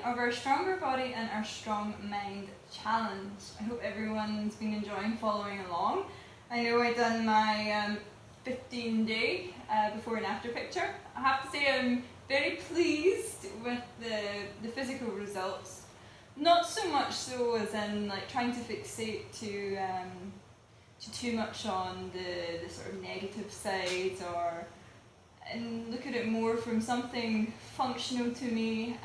of our Stronger Body and Our Strong Mind challenge. I hope everyone's been enjoying following along. I know I've done my 15-day before and after picture. I have to say I'm very pleased with the physical results. Not so much so as in like trying to fixate to too much on the sort of negative sides, and look at it more from something functional to me,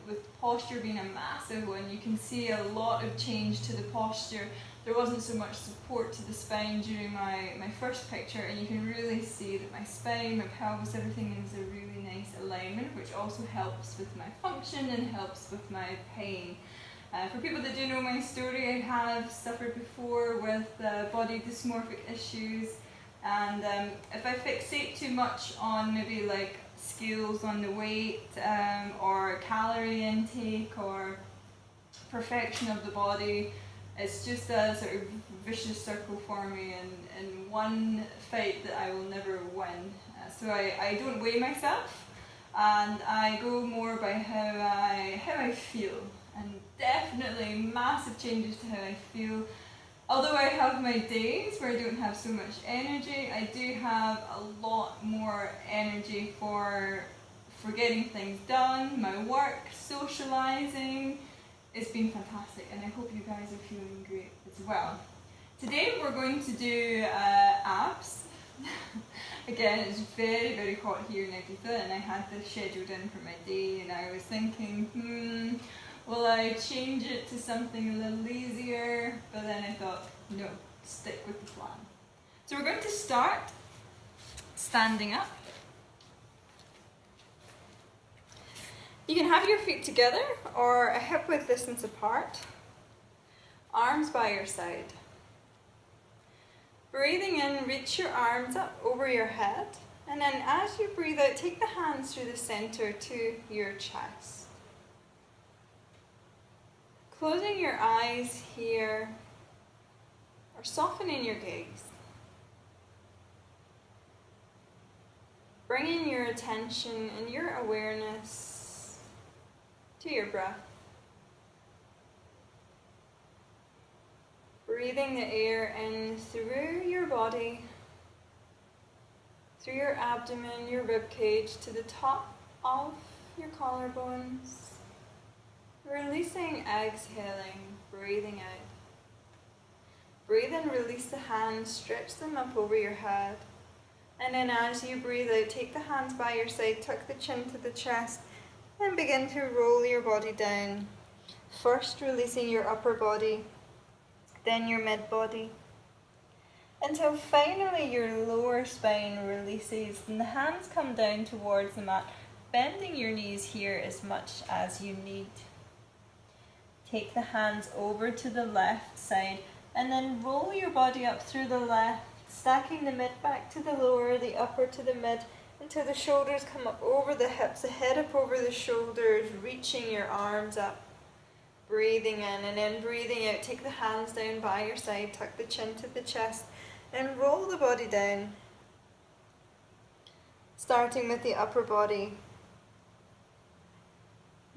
with posture being a massive one. You can see a lot of change to the posture. There wasn't so much support to the spine during my first picture, and you can really see that my spine, my pelvis, everything is a really nice alignment, which also helps with my function and helps with my pain. For people that do know my story, I have suffered before with body dysmorphic issues, and if I fixate too much on maybe like scales on the weight, or calorie intake, or perfection of the body, it's just a sort of vicious circle for me, and one fight that I will never win. So I don't weigh myself, and I go more by how I feel, and definitely massive changes to how I feel. Although I have my days where I don't have so much energy, I do have a lot more energy for getting things done, my work, socialising. It's been fantastic, and I hope you guys are feeling great as well. Today we're going to do abs. Again, it's very, very hot here in Ibiza, and I had this scheduled in for my day, and I was thinking, will I change it to something a little easier? But then I thought, no, stick with the plan. So we're going to start standing up. You can have your feet together or a hip width distance apart, arms by your side. Breathing in, reach your arms up over your head, and then as you breathe out, take the hands through the center to your chest. Closing your eyes here, or softening your gaze. Bringing your attention and your awareness to your breath. Breathing the air in through your body, through your abdomen, your rib cage, to the top of your collarbones. Releasing, exhaling, breathing out. Breathe in, release the hands, stretch them up over your head. And then as you breathe out, take the hands by your side, tuck the chin to the chest, and begin to roll your body down. First releasing your upper body, then your mid body, until finally your lower spine releases and the hands come down towards the mat, bending your knees here as much as you need. Take the hands over to the left side and then roll your body up through the left, stacking the mid back to the lower, the upper to the mid, until the shoulders come up over the hips, the head up over the shoulders, reaching your arms up. Breathing in and then breathing out, take the hands down by your side, tuck the chin to the chest, and roll the body down. Starting with the upper body,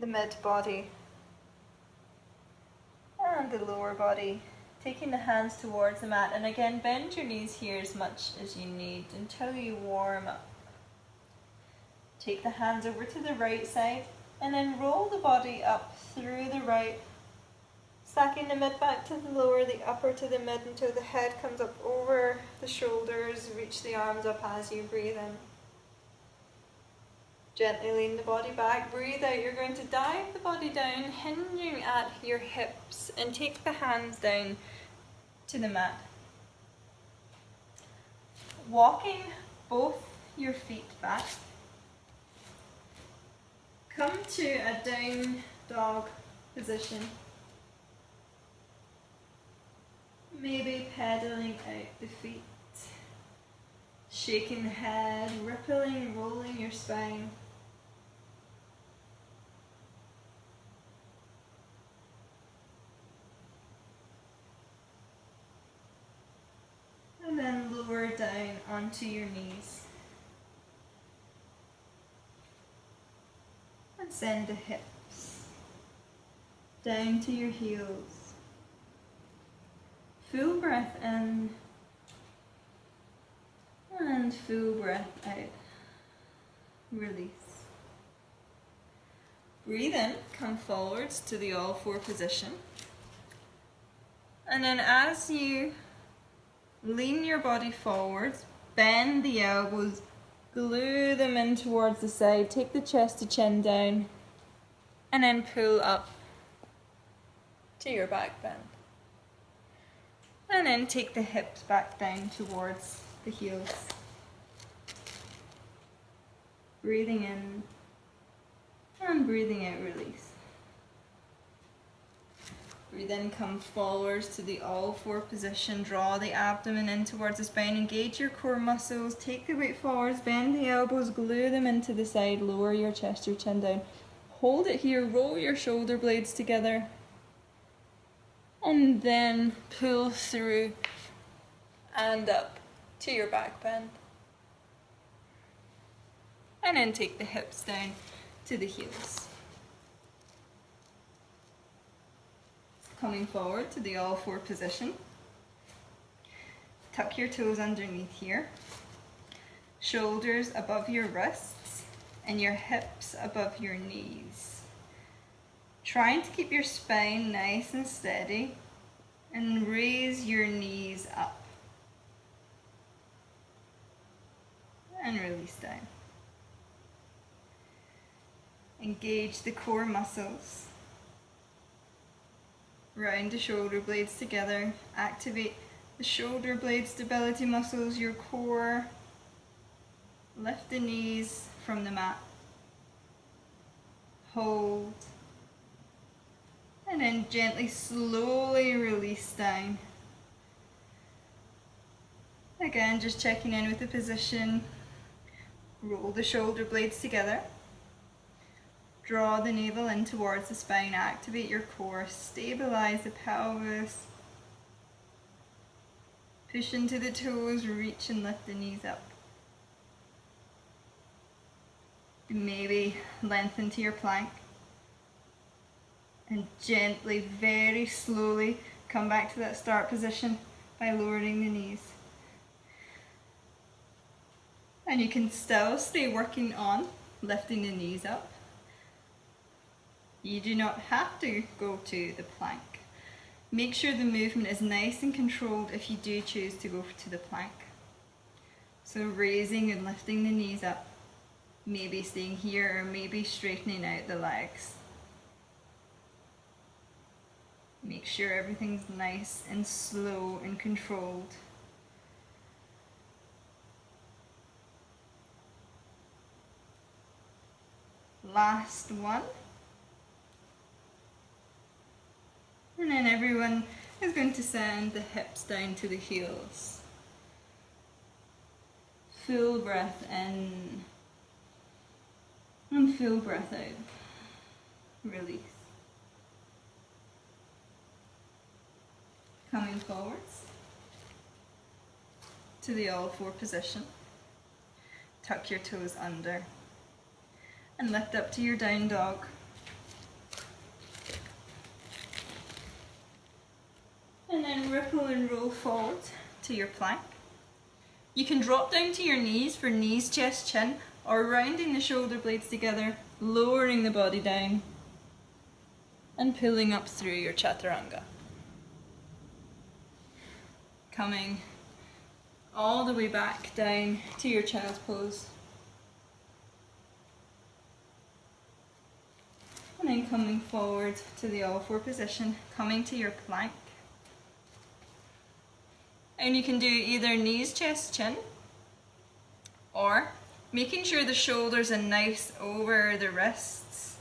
the mid body, and the lower body. Taking the hands towards the mat, and again bend your knees here as much as you need until you warm up. Take the hands over to the right side and then roll the body up through the right, stacking the mid back to the lower, the upper to the mid, until the head comes up over the shoulders. Reach the arms up as you breathe in. Gently lean the body back, breathe out. You're going to dive the body down, hinging at your hips, and take the hands down to the mat. Walking both your feet back. Come to a down dog position. Maybe pedaling out the feet, shaking the head, rippling, rolling your spine. And then lower down onto your knees. And send the hips down to your heels. Full breath in and full breath out. Release. Breathe in, come forwards to the all four position. And then as you lean your body forwards, bend the elbows, glue them in towards the side, take the chest to chin down, and then pull up to your back bend. And then take the hips back down towards the heels. Breathing in and breathing out, release. Breathe in, come forwards to the all four position, draw the abdomen in towards the spine, engage your core muscles, take the weight forwards, bend the elbows, glue them into the side, lower your chest, your chin down. Hold it here, roll your shoulder blades together, and then pull through and up to your back bend. And then take the hips down to the heels. Coming forward to the all four position. Tuck your toes underneath here. Shoulders above your wrists and your hips above your knees. Trying to keep your spine nice and steady and raise your knees up. And release down. Engage the core muscles. Round the shoulder blades together. Activate the shoulder blade stability muscles, your core. Lift the knees from the mat. Hold. And then gently, slowly release down. Again, just checking in with the position. Roll the shoulder blades together. Draw the navel in towards the spine, activate your core, stabilize the pelvis. Push into the toes, reach and lift the knees up. Maybe lengthen to your plank. And gently, very slowly, come back to that start position by lowering the knees. And you can still stay working on lifting the knees up. You do not have to go to the plank. Make sure the movement is nice and controlled if you do choose to go to the plank. So raising and lifting the knees up, maybe staying here or maybe straightening out the legs. Make sure everything's nice and slow and controlled. Last one. And then everyone is going to send the hips down to the heels. Full breath in and full breath out. Release. Coming forwards to the all four position. Tuck your toes under and lift up to your down dog. And then ripple and roll forward to your plank. You can drop down to your knees for knees, chest, chin, or rounding the shoulder blades together, lowering the body down and pulling up through your chaturanga. Coming all the way back down to your child's pose. And then coming forward to the all four position, coming to your plank. And you can do either knees, chest, chin, or making sure the shoulders are nice over the wrists.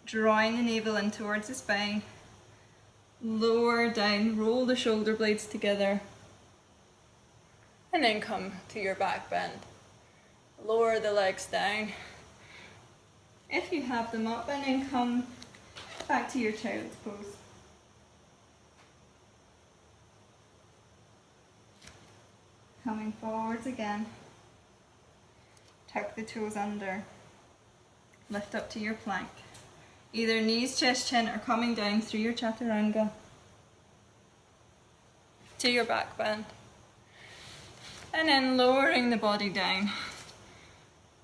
Drawing the navel in towards the spine. Lower down, roll the shoulder blades together. And then come to your back bend. Lower the legs down. If you have them up, and then come back to your child's pose. Coming forwards again. Tuck the toes under. Lift up to your plank. Either knees, chest, chin, or coming down through your chaturanga to your back bend. And then lowering the body down.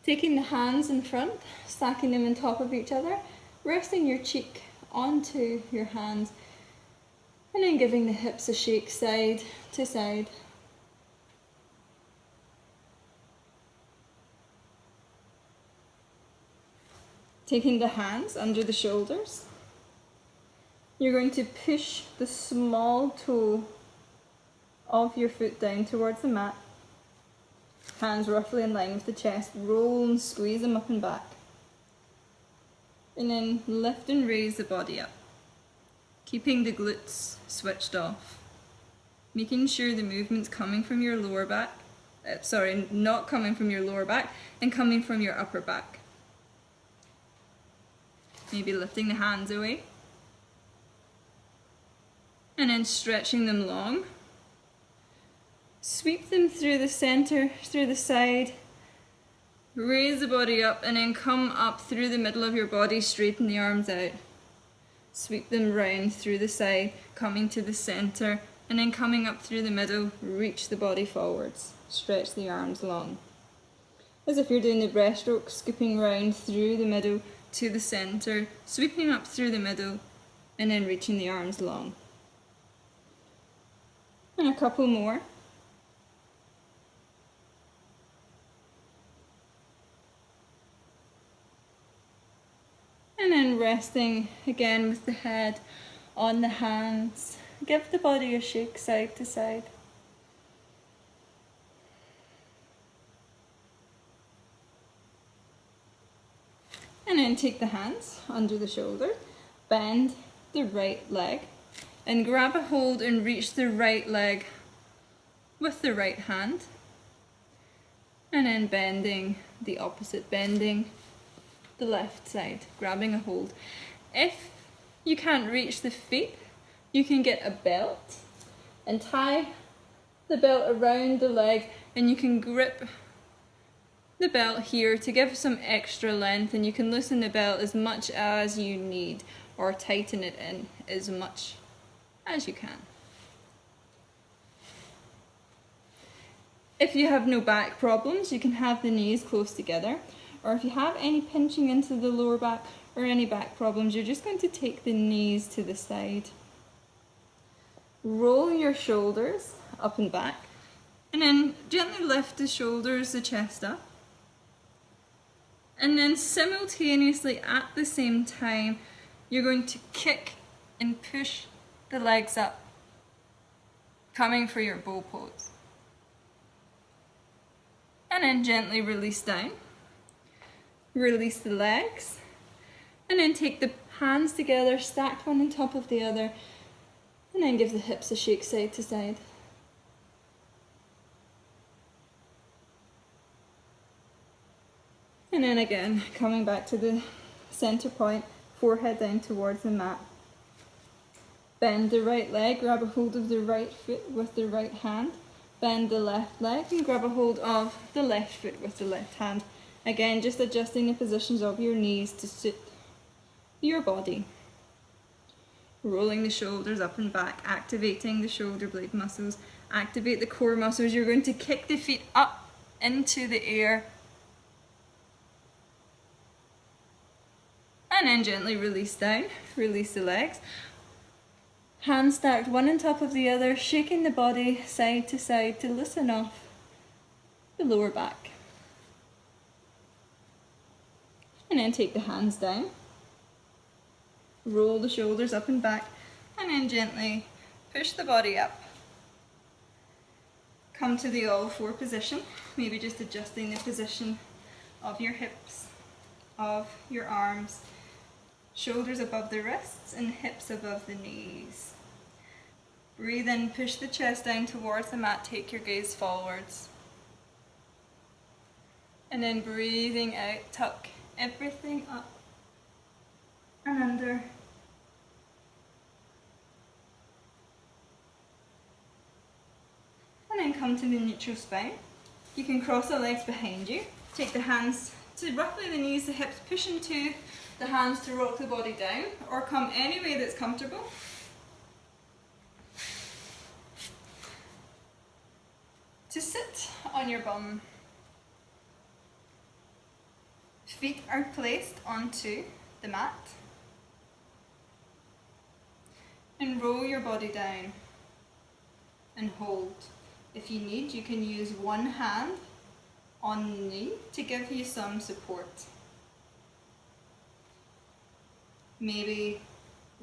Taking the hands in front, stacking them on top of each other, resting your cheek onto your hands, and then giving the hips a shake side to side. Taking the hands under the shoulders, you're going to push the small toe of your foot down towards the mat. Hands roughly in line with the chest, roll and squeeze them up and back. And then lift and raise the body up, keeping the glutes switched off. Making sure the movement's coming from your lower back, not coming from your lower back, and coming from your upper back. Maybe lifting the hands away. And then stretching them long. Sweep them through the center, through the side. Raise the body up and then come up through the middle of your body, straighten the arms out. Sweep them round through the side, coming to the center, and then coming up through the middle, reach the body forwards. Stretch the arms long. As if you're doing the breaststroke, scooping round through the middle to the center, sweeping up through the middle, and then reaching the arms long. And a couple more. And then resting again with the head on the hands. Give the body a shake side to side. And then take the hands under the shoulder, bend the right leg, and grab a hold and reach the right leg with the right hand. And then bending the opposite, bending the left side, grabbing a hold. If you can't reach the feet, you can get a belt and tie the belt around the leg, and you can grip the belt here to give some extra length, and you can loosen the belt as much as you need or tighten it in as much as you can. If you have no back problems, you can have the knees close together, or if you have any pinching into the lower back or any back problems, you're just going to take the knees to the side. Roll your shoulders up and back, and then gently lift the shoulders, the chest up. And then simultaneously at the same time, you're going to kick and push the legs up, coming for your bow pose. And then gently release down. Release the legs. And then take the hands together, stacked one on top of the other. And then give the hips a shake side to side. And then again, coming back to the center point, forehead down towards the mat. Bend the right leg, grab a hold of the right foot with the right hand. Bend the left leg and grab a hold of the left foot with the left hand. Again, just adjusting the positions of your knees to suit your body. Rolling the shoulders up and back, activating the shoulder blade muscles, activate the core muscles. You're going to kick the feet up into the air. And then gently release down, release the legs. Hands stacked one on top of the other, shaking the body side to side to loosen off the lower back. And then take the hands down. Roll the shoulders up and back, and then gently push the body up. Come to the all four position, maybe just adjusting the position of your hips, of your arms. Shoulders above the wrists and hips above the knees. Breathe in, push the chest down towards the mat, take your gaze forwards. And then breathing out, tuck everything up and under. And then come to the neutral spine. You can cross the legs behind you, take the hands So roughly the knees, the hips push into the hands to rock the body down, or come any way that's comfortable. To sit on your bum. Feet are placed onto the mat. And roll your body down and hold. If you need, you can use one hand on the knee to give you some support. Maybe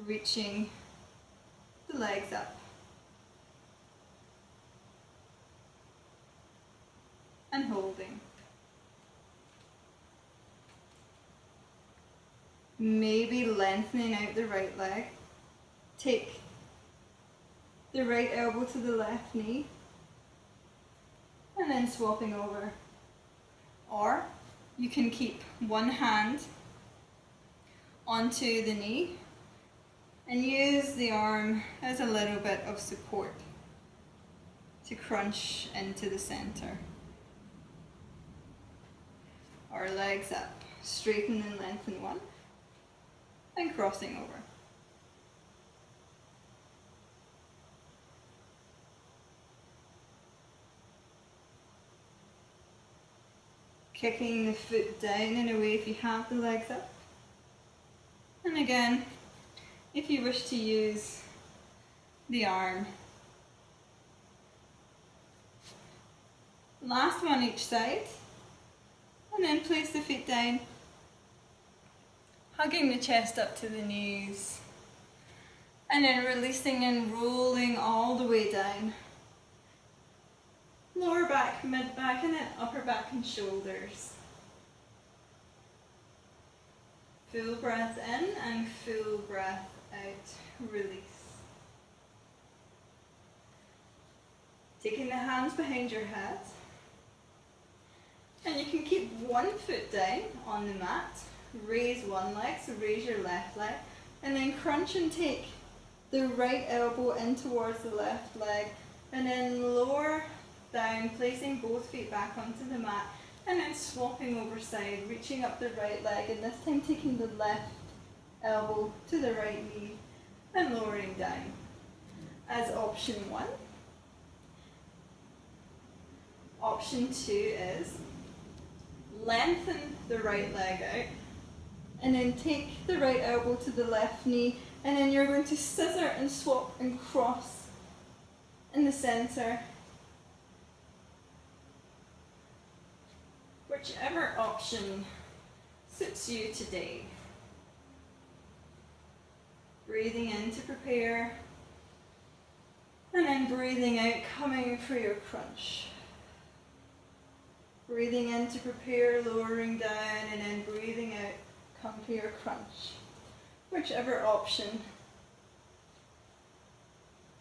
reaching the legs up. And holding. Maybe lengthening out the right leg. Take the right elbow to the left knee and then swapping over. Or you can keep one hand onto the knee and use the arm as a little bit of support to crunch into the center. Or legs up, straighten and lengthen one, and crossing over. Kicking the foot down in a way if you have the legs up. And again, if you wish to use the arm. Last one each side. And then place the feet down. Hugging the chest up to the knees. And then releasing and rolling all the way down. Lower back, mid back, and then upper back and shoulders. Full breath in and full breath out. Release. Taking the hands behind your head. And you can keep one foot down on the mat. Raise one leg, so raise your left leg. And then crunch and take the right elbow in towards the left leg. And then lower down, placing both feet back onto the mat, and then swapping over side, reaching up the right leg, and this time taking the left elbow to the right knee and lowering down as option one. Option two is lengthen the right leg out and then take the right elbow to the left knee, and then you're going to scissor and swap and cross in the center. Whichever option suits you today. Breathing in to prepare, and then breathing out, coming for your crunch. Breathing in to prepare, lowering down, and then breathing out, come for your crunch. Whichever option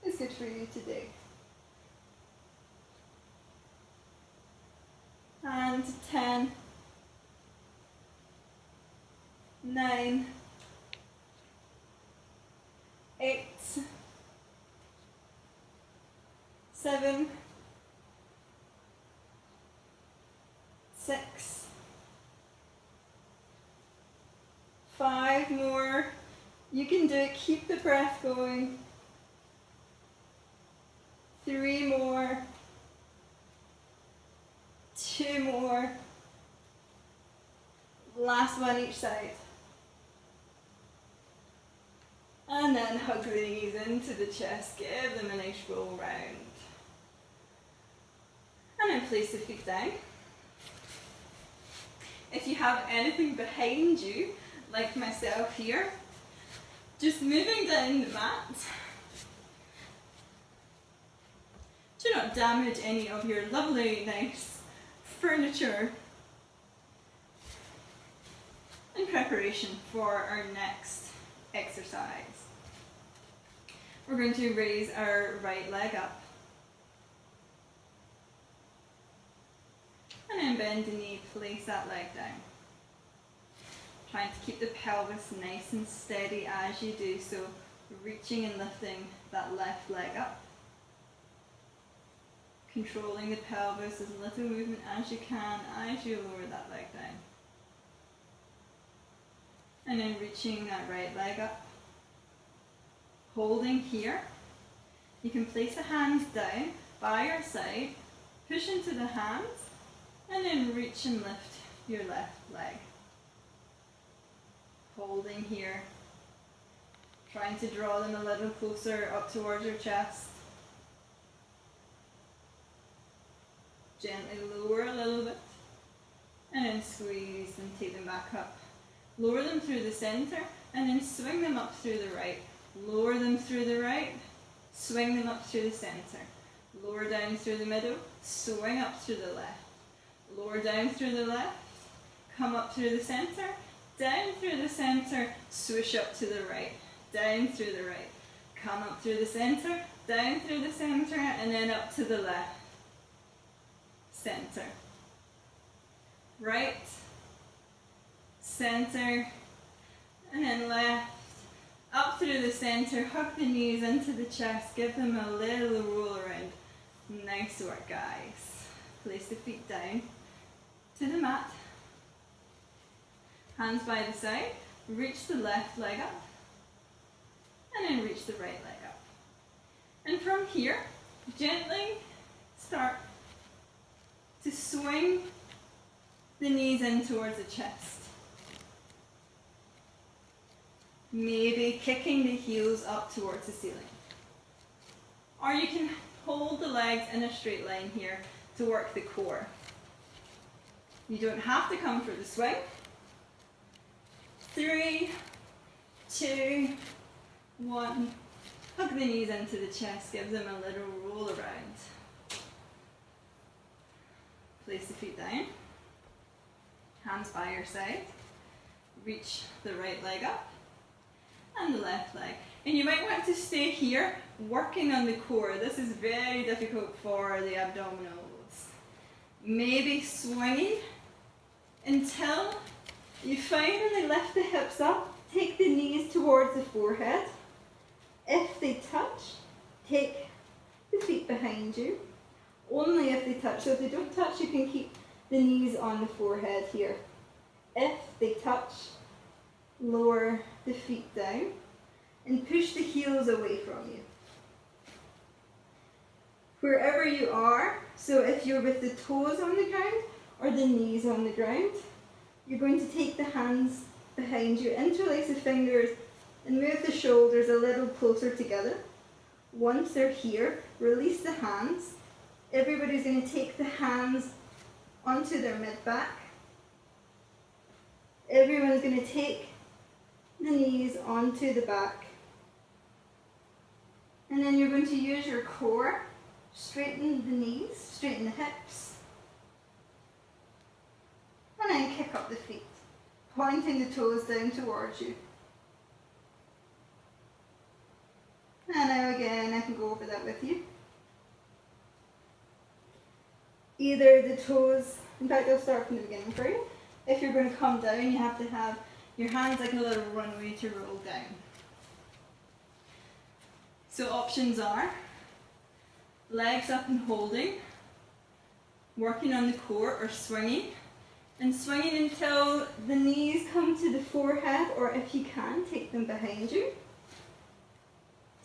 is good for you today. And 10, 9, 8, 7, 6, 5 more. You can do it, keep the breath going. 3 more. 2 more. Last one each side. And then hug the knees into the chest, give them a nice roll round. And then place the feet down. If you have anything behind you, like myself here, just moving down the mat. Do not damage any of your lovely, nice furniture in preparation for our next exercise. We're going to raise our right leg up and then bend the knee, place that leg down. Trying to keep the pelvis nice and steady as you do so, reaching and lifting that left leg up. Controlling the pelvis, as little movement as you can as you lower that leg down. And then reaching that right leg up. Holding here. You can place the hands down by your side, push into the hands, and then reach and lift your left leg. Holding here. Trying to draw them a little closer up towards your chest. Gently lower a little bit, and then squeeze and take them back up. Lower them through the center, and then swing them up through the right. Lower them through the right, swing them up through the center. Lower down through the middle, swing up through the left. Lower down through the left, come up through the center, down through the center, swoosh up to the right, down through the right. Come up through the center, down through the center, and then up to the left. Center. Right, center, and then left. Up through the center, hug the knees into the chest, give them a little roll around. Nice work, guys. Place the feet down to the mat. Hands by the side, reach the left leg up, and then reach the right leg up. And from here, gently start to swing the knees in towards the chest. Maybe kicking the heels up towards the ceiling. Or you can hold the legs in a straight line here to work the core. You don't have to come for the swing. 3, 2, 1. Hug the knees into the chest, give them a little roll around. Place the feet down. Hands by your side. Reach the right leg up and the left leg. And you might want to stay here working on the core. This is very difficult for the abdominals. Maybe swinging until you finally lift the hips up. Take the knees towards the forehead. If they touch, take the feet behind you. Only if they touch. So if they don't touch, you can keep the knees on the forehead here. If they touch, lower the feet down and push the heels away from you. Wherever you are, so if you're with the toes on the ground or the knees on the ground, you're going to take the hands behind you, interlace the fingers and move the shoulders a little closer together. Once they're here, release the hands. Everybody's going to take the hands onto their mid-back. Everyone's going to take the knees onto the back. And then you're going to use your core. Straighten the knees, straighten the hips. And then kick up the feet, pointing the toes down towards you. And now again, I can go over that with you. Either the toes, in fact I'll start from the beginning for you. If you're going to come down, you have to have your hands like a little runway to roll down. So options are legs up and holding, working on the core or swinging, and swinging until the knees come to the forehead, or if you can, take them behind you.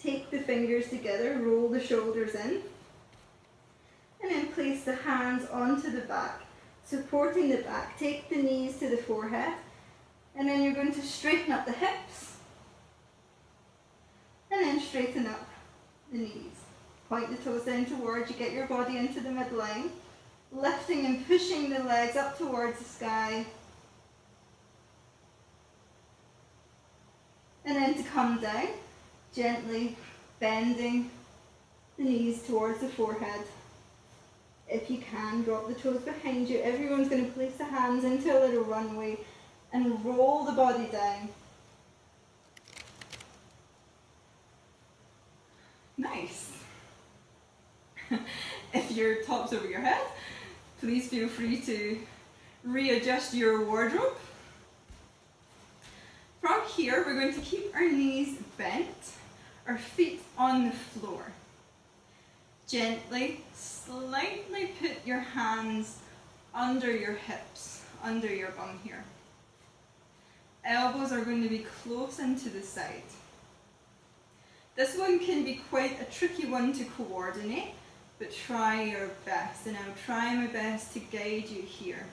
Take the fingers together, roll the shoulders in, and then place the hands onto the back, supporting the back. Take the knees to the forehead, and then you're going to straighten up the hips, and then straighten up the knees. Point the toes down towards you, get your body into the midline, lifting and pushing the legs up towards the sky. And then to come down, gently bending the knees towards the forehead. If you can, drop the toes behind you. Everyone's going to place the hands into a little runway and roll the body down. Nice. If your top's over your head, please feel free to readjust your wardrobe. From here, we're going to keep our knees bent, our feet on the floor. Gently, slightly put your hands under your hips, under your bum here. elbows are going to be close into the side. This one can be quite a tricky one to coordinate, but try your best, and I'll try my best to guide you here.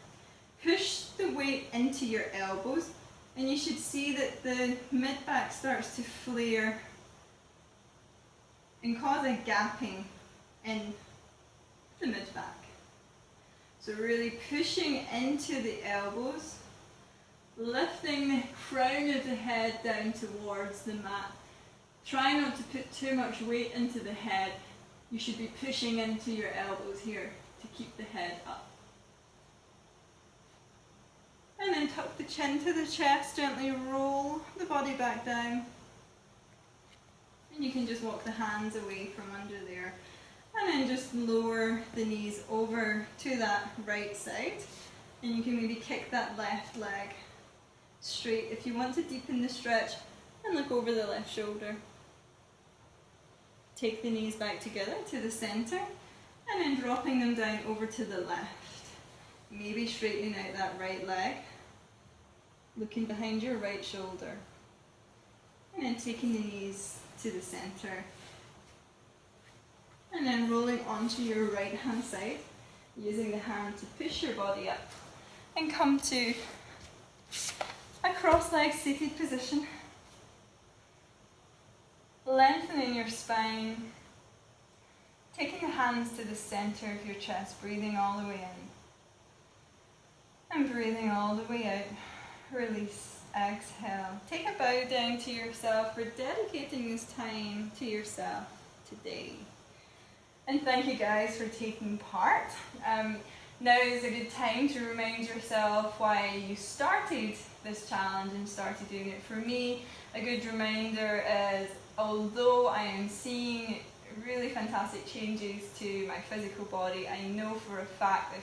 Push the weight into your elbows, and you should see that the mid-back starts to flare and cause a gapping in the mid-back. So really pushing into the elbows, lifting the crown of the head down towards the mat. Try not to put too much weight into the head. You should be pushing into your elbows here to keep the head up. And then tuck the chin to the chest, gently roll the body back down. And you can just walk the hands away from under there. And then just lower the knees over to that right side. And you can maybe kick that left leg straight if you want to deepen the stretch, and look over the left shoulder. Take the knees back together to the center, and then dropping them down over to the left. Maybe straightening out that right leg, looking behind your right shoulder, and then taking the knees to the center. And then rolling onto your right hand side, using the hand to push your body up and come to a cross-legged seated position. Lengthening your spine, taking the hands to the center of your chest, breathing all the way in and breathing all the way out. Release, exhale. Take a bow down to yourself for dedicating this time to yourself today. And thank you guys for taking part. Now is a good time to remind yourself why you started this challenge and started doing it. For me, a good reminder is, although I am seeing really fantastic changes to my physical body, I know for a fact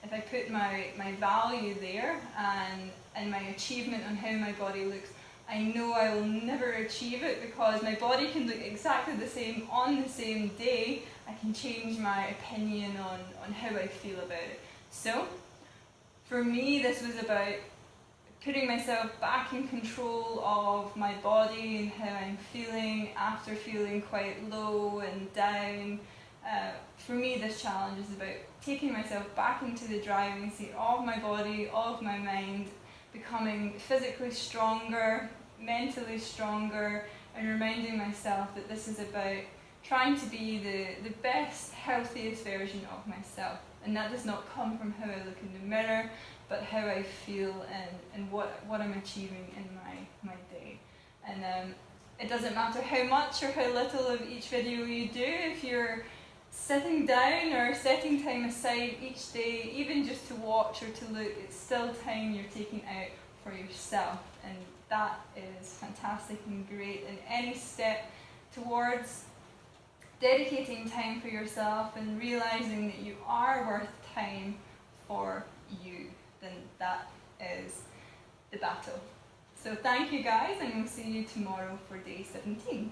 if I put my value there and my achievement on how my body looks, I know I will never achieve it, because my body can look exactly the same on the same day. I can change my opinion on how I feel about it. So, for me, this was about putting myself back in control of my body and how I'm feeling after feeling quite low and down. For me, this challenge is about taking myself back into the driving seat of my body, of my mind, becoming physically stronger, mentally stronger, and reminding myself that this is about trying to be the best, healthiest version of myself. And that does not come from how I look in the mirror, but how I feel and what I'm achieving in my day. And it doesn't matter how much or how little of each video you do, if you're sitting down or setting time aside each day, even just to watch or to look, it's still time you're taking out for yourself. And that is fantastic and great. And any step towards dedicating time for yourself and realizing that you are worth time for you, then that is the battle. So thank you guys, and we'll see you tomorrow for day 17.